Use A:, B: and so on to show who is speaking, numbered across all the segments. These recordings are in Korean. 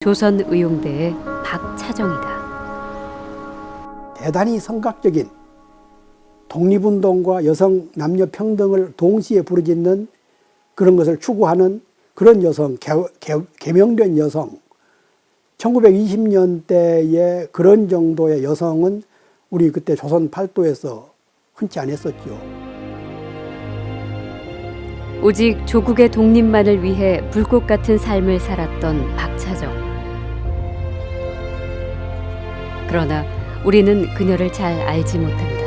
A: 조선의용대의 박차정이다.
B: 대단히 성각적인 독립운동과 여성 남녀 평등을 동시에 부르짖는 그런 것을 추구하는 그런 여성, 개명된 여성, 1920년대에 그런 정도의 여성은 우리 그때 조선 팔도에서 흔치 않았었죠.
A: 오직 조국의 독립만을 위해 불꽃 같은 삶을 살았던 박차정. 그러나 우리는 그녀를 잘 알지 못한다.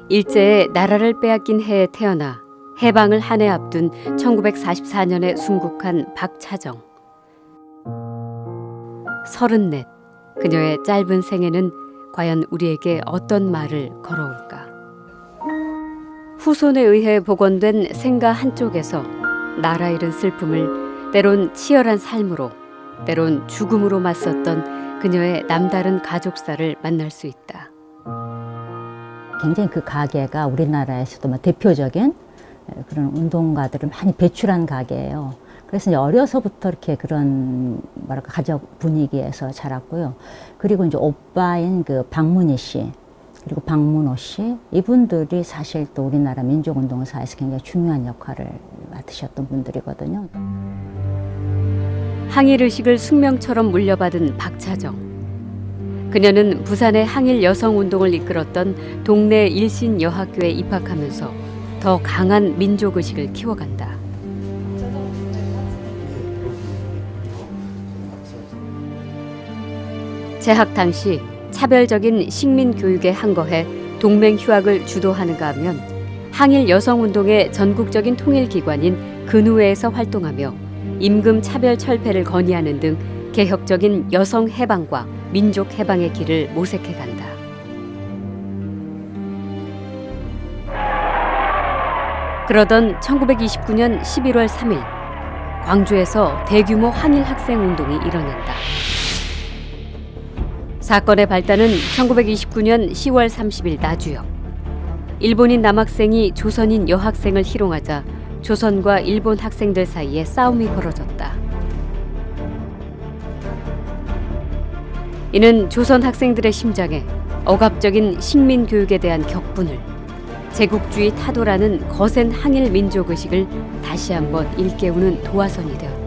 A: 일제에 나라를 빼앗긴 해에 태어나 해방을 한 해 앞둔 1944년에 순국한 박차정. 34, 그녀의 짧은 생애는 과연 우리에게 어떤 말을 걸어올까? 후손에 의해 복원된 생가 한쪽에서 나라 잃은 슬픔을 때론 치열한 삶으로, 때론 죽음으로 맞섰던 그녀의 남다른 가족사를 만날 수 있다.
C: 굉장히 그 가게가 우리나라에서도 대표적인 그런 운동가들을 많이 배출한 가게예요. 그래서 이제 어려서부터 이렇게 그런 가족 분위기에서 자랐고요. 그리고 이제 오빠인 그 박문희 씨, 그리고 박문호 씨, 이분들이 사실 또 우리나라 민족운동사에서 굉장히 중요한 역할을 맡으셨던 분들이거든요.
A: 항일의식을 숙명처럼 물려받은 박차정. 그녀는 부산의 항일 여성운동을 이끌었던 동네 일신여학교에 입학하면서 더 강한 민족의식을 키워간다. 재학 당시 차별적인 식민교육에 항거해 동맹휴학을 주도하는가 하면 항일 여성운동의 전국적인 통일기관인 근우회에서 활동하며 임금 차별 철폐를 건의하는 등 개혁적인 여성 해방과 민족 해방의 길을 모색해 간다. 그러던 1929년 11월 3일 광주에서 대규모 항일 학생 운동이 일어난다. 사건의 발단은 1929년 10월 30일 나주역. 일본인 남학생이 조선인 여학생을 희롱하자 조선과 일본 학생들 사이에 싸움이 벌어졌다. 이는 조선 학생들의 심장에 억압적인 식민교육에 대한 격분을, 제국주의 타도라는 거센 항일 민족의식을 다시 한번 일깨우는 도화선이 되었다.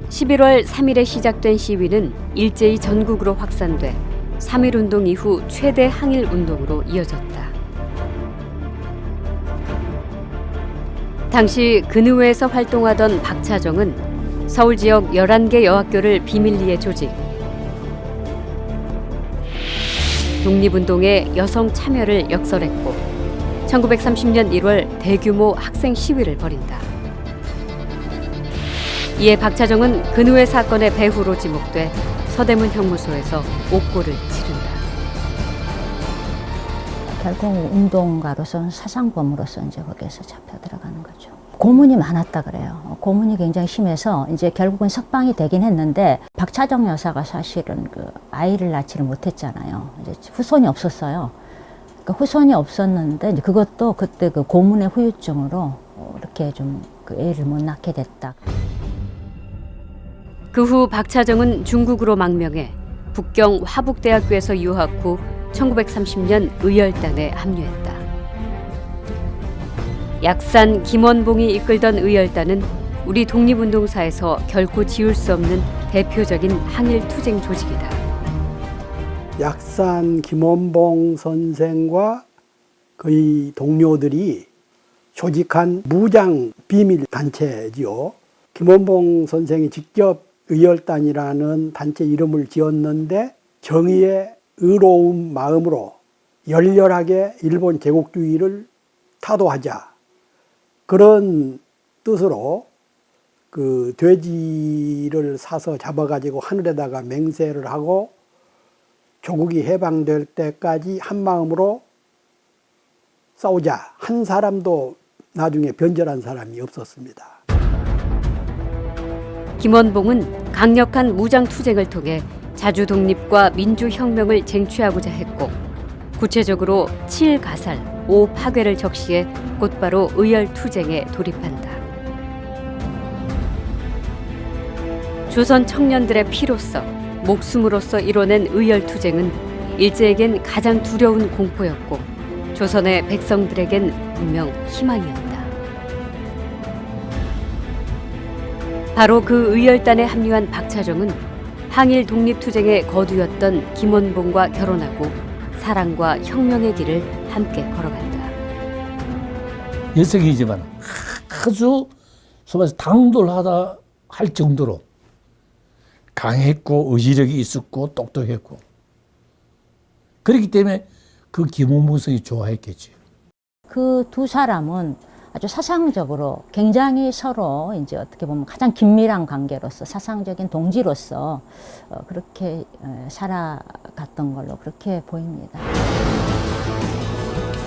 A: 11월 3일에 시작된 시위는 일제히 전국으로 확산돼 3.1운동 이후 최대 항일 운동으로 이어졌다. 당시 근우회에서 활동하던 박차정은 서울 지역 11개 여학교를 비밀리에 조직, 독립운동의 여성 참여를 역설했고 1930년 1월 대규모 학생 시위를 벌인다. 이에 박차정은 근우회 사건의 배후로 지목돼 서대문 형무소에서 옥고를 치른다.
C: 결국 운동가로서는 사상범으로서 이제 거기에서 잡혀 들어가는 거죠. 고문이 많았다 그래요. 고문이 굉장히 심해서 이제 결국은 석방이 되긴 했는데 박차정 여사가 사실은 그 아이를 낳지를 못했잖아요. 이제 후손이 없었어요. 그러니까 후손이 없었는데 이제 그것도 그때 그 고문의 후유증으로 이렇게 좀 그 애를 못 낳게 됐다.
A: 그 후 박차정은 중국으로 망명해 북경 화북대학교에서 유학 후 1930년 의열단에 합류했다. 약산 김원봉이 이끌던 의열단은 우리 독립운동사에서 결코 지울 수 없는 대표적인 항일 투쟁 조직이다.
B: 약산 김원봉 선생과 그의 동료들이 조직한 무장 비밀 단체지요. 김원봉 선생이 직접 의열단이라는 단체 이름을 지었는데 정의의 의로운 마음으로 열렬하게 일본 제국주의를 타도하자, 그런 뜻으로 그 돼지를 사서 잡아가지고 하늘에다가 맹세를 하고 조국이 해방될 때까지 한 마음으로 싸우자. 한 사람도 나중에 변절한 사람이 없었습니다.
A: 김원봉은 강력한 무장 투쟁을 통해 자주 독립과 민주혁명을 쟁취하고자 했고 구체적으로 7가살, 5파괴를 적시해 곧바로 의열투쟁에 돌입한다. 조선 청년들의 피로써 목숨으로써 이뤄낸 의열투쟁은 일제에겐 가장 두려운 공포였고 조선의 백성들에겐 분명 희망이었다. 바로 그 의열단에 합류한 박차정은 항일 독립투쟁의 거두였던 김원봉과 결혼하고 사랑과 혁명의 길을 함께 걸어간다.
D: 여성이지만 아주 소말해서 당돌하다 할 정도로 강했고 의지력이 있었고 똑똑했고 그렇기 때문에 그 김원봉성이 좋아했겠지.
C: 그 두 사람은 아주 사상적으로 굉장히 서로 이제 어떻게 보면 가장 긴밀한 관계로서 사상적인 동지로서 그렇게 살아갔던 걸로 그렇게 보입니다.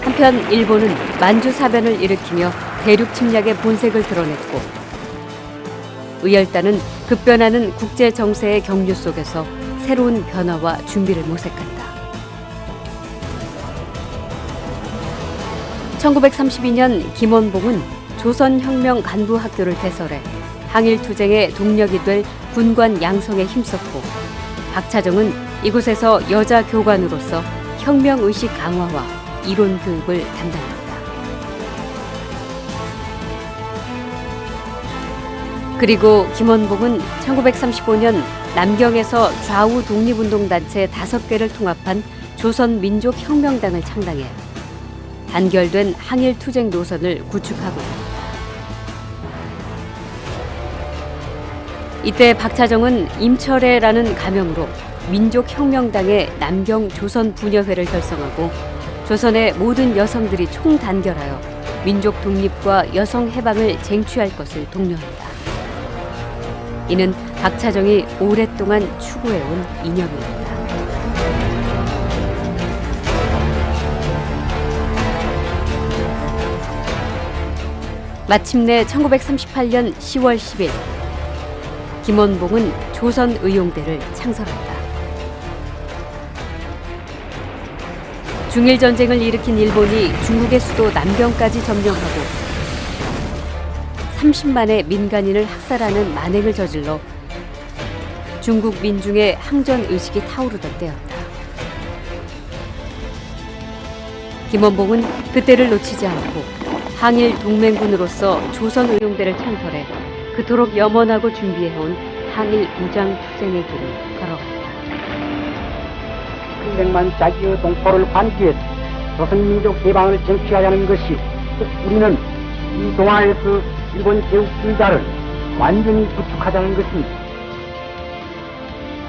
A: 한편 일본은 만주 사변을 일으키며 대륙 침략의 본색을 드러냈고 의열단은 급변하는 국제 정세의 경류 속에서 새로운 변화와 준비를 모색한다. 1932년 김원봉은 조선혁명 간부학교를 개설해 항일투쟁의 동력이 될 군관 양성에 힘썼고 박차정은 이곳에서 여자 교관으로서 혁명의식 강화와 이론 교육을 담당했다. 그리고 김원봉은 1935년 남경에서 좌우 독립운동단체 5개를 통합한 조선민족혁명당을 창당해 단결된 항일투쟁 노선을 구축하고 있다. 이때 박차정은 임철회라는 가명으로 민족혁명당의 남경 조선부녀회를 결성하고 조선의 모든 여성들이 총단결하여 민족 독립과 여성 해방을 쟁취할 것을 독려한다. 이는 박차정이 오랫동안 추구해온 이념이었다. 마침내 1938년 10월 10일 김원봉은 조선의용대를 창설한다. 중일전쟁을 일으킨 일본이 중국의 수도 남경까지 점령하고 30만의 민간인을 학살하는 만행을 저질러 중국 민중의 항전의식이 타오르던 때였다. 김원봉은 그때를 놓치지 않고 항일 동맹군으로서 조선의용대를 창설해 그토록 염원하고 준비해온 항일 무장투쟁의 길을 걸어갔다.
E: 평생만 자기의 동포를 반기해서 조선민족 해방을 쟁취하자는 것이 즉 우리는 이 동아에서 일본 제국주의자를 완전히 구축하자는 것입니다.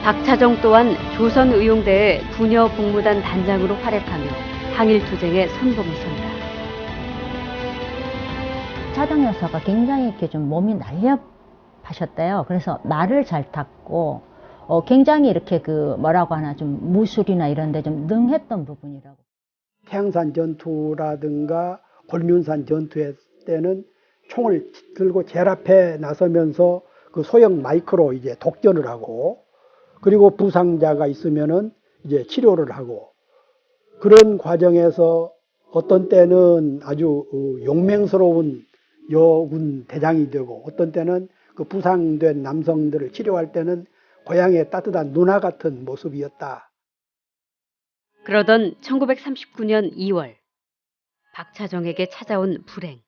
A: 박차정 또한 조선의용대의 부녀 복무단 단장으로 활약하며 항일투쟁에 선봉에 선다.
C: 차정 여사가 굉장히 이렇게 좀 몸이 날렵하셨대요. 그래서 말을 잘 탔고, 굉장히 이렇게 그 뭐라고 하나 좀 무술이나 이런 데 좀 능했던 부분이라고.
B: 태양산 전투라든가 곤륜산 전투 때는 총을 들고 제일 앞에 나서면서 그 소형 마이크로 이제 독전을 하고 그리고 부상자가 있으면은 이제 치료를 하고 그런 과정에서 어떤 때는 아주 용맹스러운 여군 대장이 되고 어떤 때는 그 부상된 남성들을 치료할 때는 고향의 따뜻한 누나 같은 모습이었다.
A: 그러던 1939년 2월 박차정에게 찾아온 불행.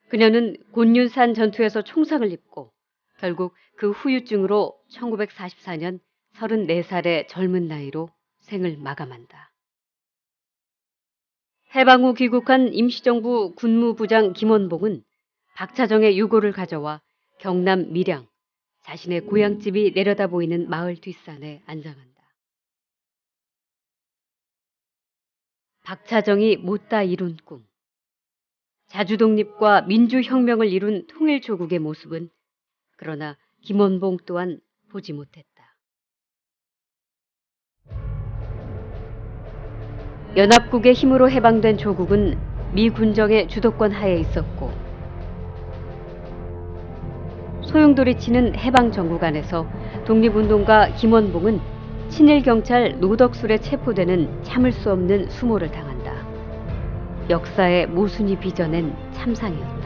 A: 그녀는 곤륜산 전투에서 총상을 입고 결국 그 후유증으로 1944년 34살의 젊은 나이로 생을 마감한다. 해방 후 귀국한 임시정부 군무부장 김원봉은 박차정의 유고를 가져와 경남 밀양, 자신의 고향집이 내려다 보이는 마을 뒷산에 안장한다. 박차정이 못다 이룬 꿈, 자주독립과 민주혁명을 이룬 통일조국의 모습은 그러나 김원봉 또한 보지 못했다. 연합국의 힘으로 해방된 조국은 미 군정의 주도권 하에 있었고 소용돌이 치는 해방 정국 안에서 독립운동가 김원봉은 친일 경찰 노덕술에 체포되는 참을 수 없는 수모를 당한다. 역사의 모순이 빚어낸 참상이었다.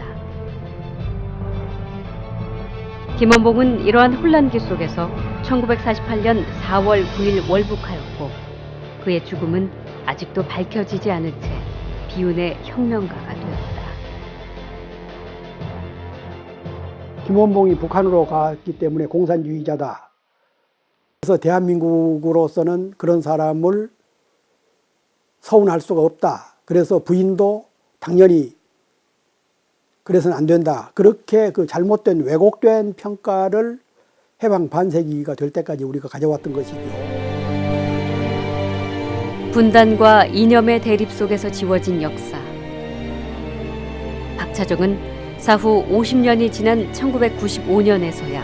A: 김원봉은 이러한 혼란기 속에서 1948년 4월 9일 월북하였고 그의 죽음은 아직도 밝혀지지 않은 채 비운의 혁명가가 되었다.
B: 김원봉이 북한으로 갔기 때문에 공산주의자다. 그래서 대한민국으로서는 그런 사람을 서운할 수가 없다. 그래서 부인도 당연히 그래서는 안 된다. 그렇게 그 잘못된 왜곡된 평가를 해방 반세기가 될 때까지 우리가 가져왔던 것이죠.
A: 분단과 이념의 대립 속에서 지워진 역사. 박차정은 사후 50년이 지난 1995년에서야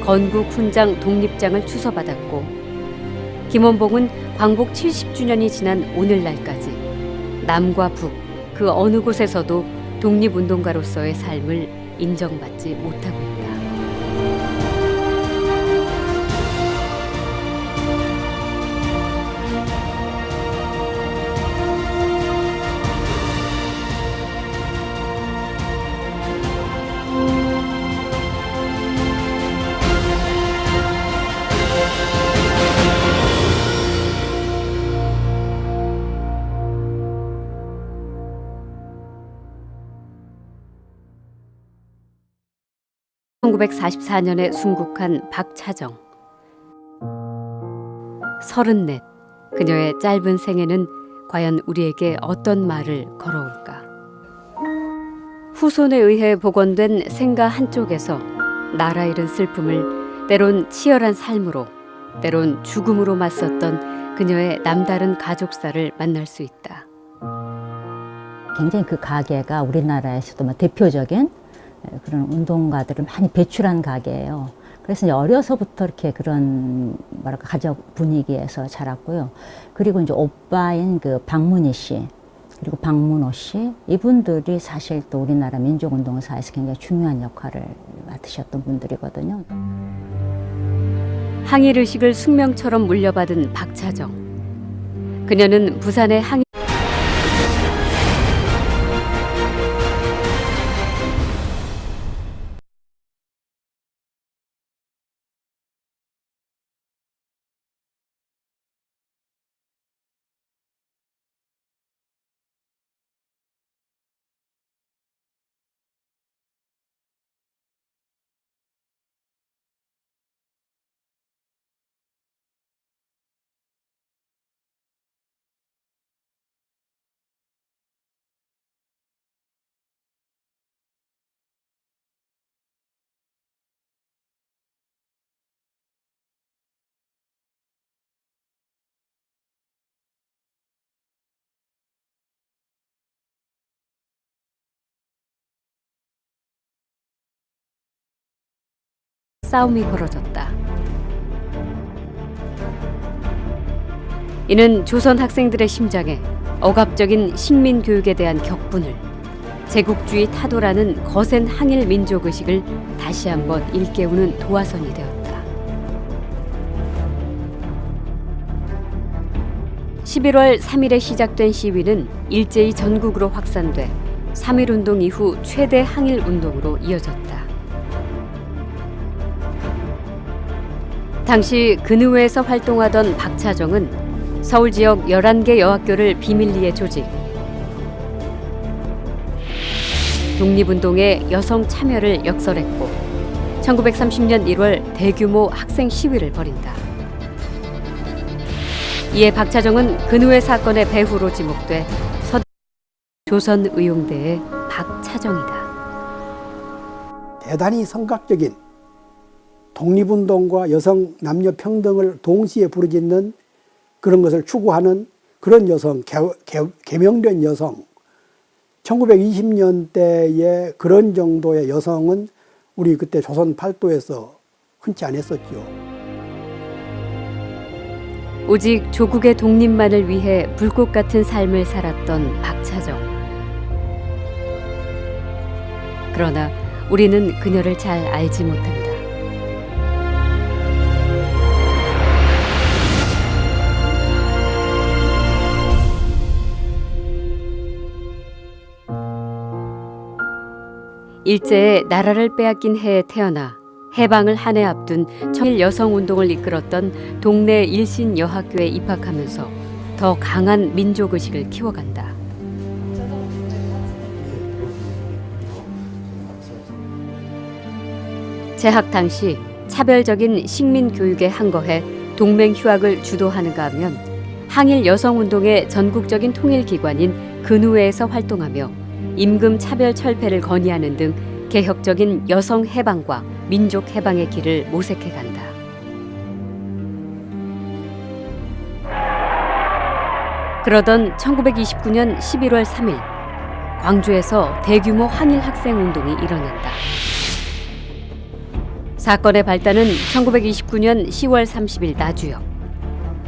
A: 건국 훈장 독립장을 추서받았고 김원봉은 광복 70주년이 지난 오늘날까지 남과 북 그 어느 곳에서도 독립운동가로서의 삶을 인정받지 못하고 있다. (1944년에) 순국한 박차정. 34. 그녀의 짧은 생애는 과연 우리에게 어떤 말을 걸어올까? 후손에 의해 복원된 생가 한쪽에서 나라 잃은 슬픔을 때론 치열한 삶으로, 때론 죽음으로 맞섰던 그녀의 남다른 가족사를 만날 수 있다.
C: 굉장히 그 가게가 우리나라에서도 대표적인 그런 운동가들을 많이 배출한 가게예요. 그래서 이제 어려서부터 이렇게 그런 가족 분위기에서 자랐고요. 그리고 이제 오빠인 그 박문희 씨, 그리고 박문호 씨, 이분들이 사실 또 우리나라 민족운동사에서 굉장히 중요한 역할을 맡으셨던 분들이거든요.
A: 항일 의식을 숙명처럼 물려받은 박차정. 그녀는 부산의 항일 싸움이 벌어졌다. 이는 조선 학생들의 심장에 억압적인 식민교육에 대한 격분을, 제국주의 타도라는 거센 항일 민족의식을 다시 한번 일깨우는 도화선이 되었다. 11월 3일에 시작된 시위는 일제히 전국으로 확산돼 3.1운동 이후 최대 항일운동으로 이어졌다. 당시 근의회에서 활동하던 박차정은 서울 지역 11개 여학교를 비밀리에 조직, 독립운동에 여성 참여를 역설했고 1930년 1월 대규모 학생 시위를 벌인다. 이에 박차정은 근의회 사건의 배후로 지목돼 조선의용대의 박차정이다.
B: 대단히 성각적인 독립운동과 여성 남녀 평등을 동시에 부르짖는 그런 것을 추구하는 그런 여성, 개명된 여성, 1920년대에 그런 정도의 여성은 우리 그때 조선 팔도에서 흔치 않았었죠.
A: 오직 조국의 독립만을 위해 불꽃 같은 삶을 살았던 박차정. 그러나 우리는 그녀를 잘 알지 못한다. 일제에 나라를 빼앗긴 해에 태어나 해방을 한 해 앞둔 청일 여성 운동을 이끌었던 동네 일신 여학교에 입학하면서 더 강한 민족 의식을 키워간다. 재학 당시 차별적인 식민 교육에 항거해 동맹 휴학을 주도하는가 하면 항일 여성 운동의 전국적인 통일 기관인 근우회에서 활동하며 임금 차별 철폐를 건의하는 등 개혁적인 여성 해방과 민족 해방의 길을 모색해 간다. 그러던 1929년 11월 3일 광주에서 대규모 항일 학생 운동이 일어난다. 사건의 발단은 1929년 10월 30일 나주역.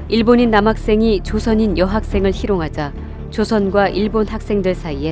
A: 일본인 남학생이 조선인 여학생을 희롱하자 조선과 일본 학생들 사이에